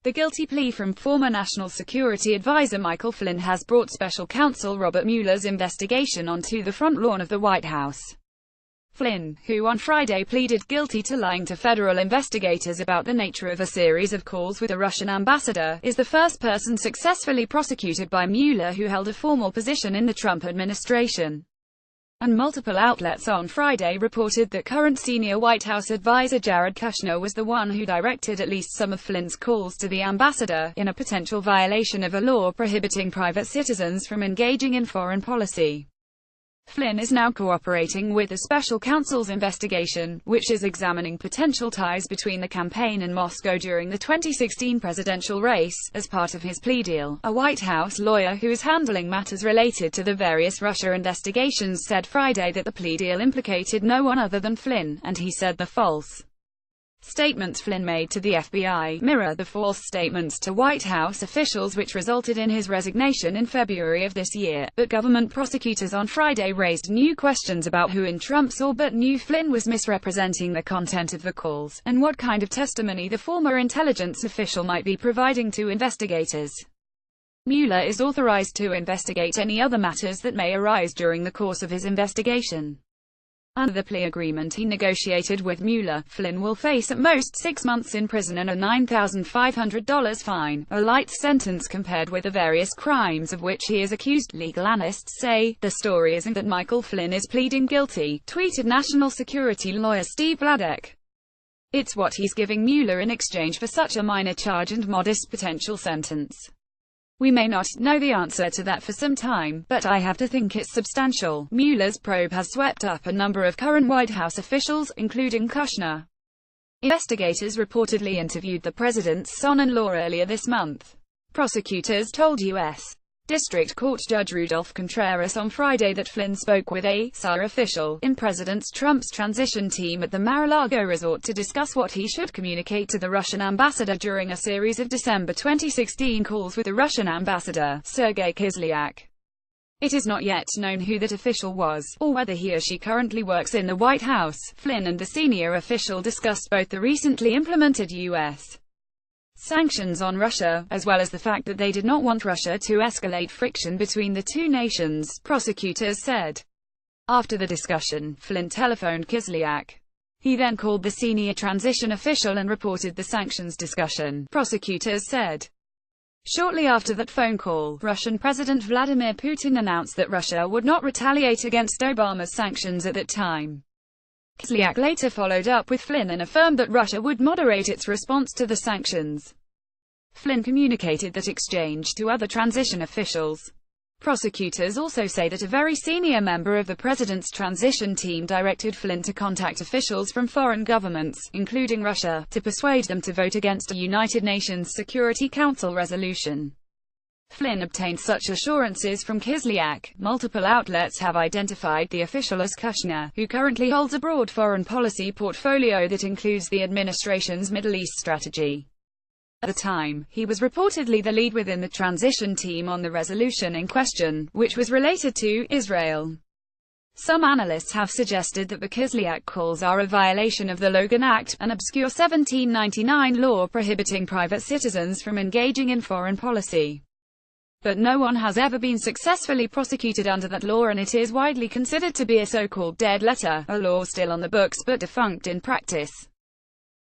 The guilty plea from former National Security Advisor Michael Flynn has brought special counsel Robert Mueller's investigation onto the front lawn of the White House. Flynn, who on Friday pleaded guilty to lying to federal investigators about the nature of a series of calls with the Russian ambassador, is the first person successfully prosecuted by Mueller who held a formal position in the Trump administration. And multiple outlets on Friday reported that current senior White House advisor Jared Kushner was the one who directed at least some of Flynn's calls to the ambassador, in a potential violation of a law prohibiting private citizens from engaging in foreign policy. Flynn is now cooperating with the special counsel's investigation, which is examining potential ties between the campaign and Moscow during the 2016 presidential race. As part of his plea deal, a White House lawyer who is handling matters related to the various Russia investigations said Friday that the plea deal implicated no one other than Flynn, and he said the false statements Flynn made to the FBI mirror the false statements to White House officials which resulted in his resignation in February of this year, but government prosecutors on Friday raised new questions about who in Trump's orbit knew Flynn was misrepresenting the content of the calls, and what kind of testimony the former intelligence official might be providing to investigators. Mueller is authorized to investigate any other matters that may arise during the course of his investigation. Under the plea agreement he negotiated with Mueller, Flynn will face at most 6 months in prison and a $9,500 fine, a light sentence compared with the various crimes of which he is accused. Legal analysts say, "The story isn't that Michael Flynn is pleading guilty," tweeted national security lawyer Steve Vladek. "It's what he's giving Mueller in exchange for such a minor charge and modest potential sentence. We may not know the answer to that for some time, but I have to think it's substantial." Mueller's probe has swept up a number of current White House officials, including Kushner. Investigators reportedly interviewed the president's son-in-law earlier this month. Prosecutors told U.S. District Court Judge Rudolph Contreras on Friday that Flynn spoke with a SAR official in President Trump's transition team at the Mar-a-Lago resort to discuss what he should communicate to the Russian ambassador during a series of December 2016 calls with the Russian ambassador, Sergei Kislyak. It is not yet known who that official was, or whether he or she currently works in the White House. Flynn and the senior official discussed both the recently implemented U.S. sanctions on Russia, as well as the fact that they did not want Russia to escalate friction between the two nations, prosecutors said. After the discussion, Flynn telephoned Kislyak. He then called the senior transition official and reported the sanctions discussion, prosecutors said. Shortly after that phone call, Russian President Vladimir Putin announced that Russia would not retaliate against Obama's sanctions at that time. Kislyak later followed up with Flynn and affirmed that Russia would moderate its response to the sanctions. Flynn communicated that exchange to other transition officials. Prosecutors also say that a very senior member of the president's transition team directed Flynn to contact officials from foreign governments, including Russia, to persuade them to vote against a United Nations Security Council resolution. Flynn obtained such assurances from Kislyak. Multiple outlets have identified the official as Kushner, who currently holds a broad foreign policy portfolio that includes the administration's Middle East strategy. At the time, he was reportedly the lead within the transition team on the resolution in question, which was related to Israel. Some analysts have suggested that the Kislyak calls are a violation of the Logan Act, an obscure 1799 law prohibiting private citizens from engaging in foreign policy. But no one has ever been successfully prosecuted under that law, and it is widely considered to be a so-called dead letter, a law still on the books but defunct in practice.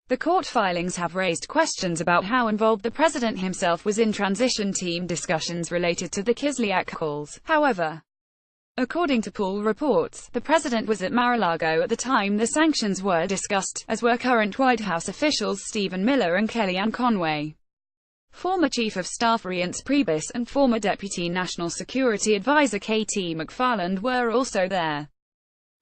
The court filings have raised questions about how involved the president himself was in transition team discussions related to the Kislyak calls. However, according to pool reports, the president was at Mar-a-Lago at the time the sanctions were discussed, as were current White House officials Stephen Miller and Kellyanne Conway. Former Chief of Staff Reince Priebus and former Deputy National Security Advisor K.T. McFarland were also there.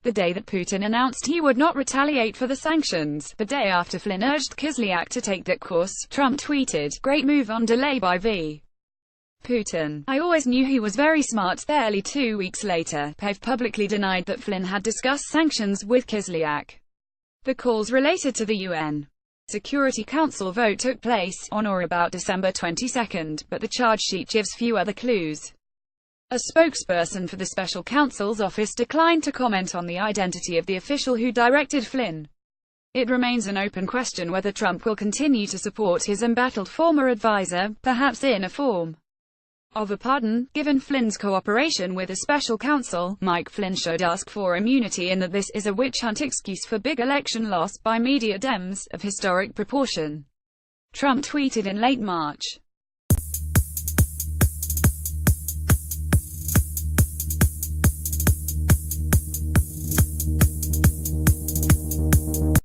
The day that Putin announced he would not retaliate for the sanctions, the day after Flynn urged Kislyak to take that course, Trump tweeted, "Great move on delay by V. Putin. I always knew he was very smart." Barely 2 weeks later, Pave publicly denied that Flynn had discussed sanctions with Kislyak. The calls related to the UN Security Council vote took place on or about December 22, but the charge sheet gives few other clues. A spokesperson for the special counsel's office declined to comment on the identity of the official who directed Flynn. It remains an open question whether Trump will continue to support his embattled former advisor, perhaps in a form of a pardon. Given Flynn's cooperation with a special counsel, Mike Flynn should ask for immunity, and that this is a witch hunt excuse for big election loss by media Dems of historic proportion. Trump tweeted in late March,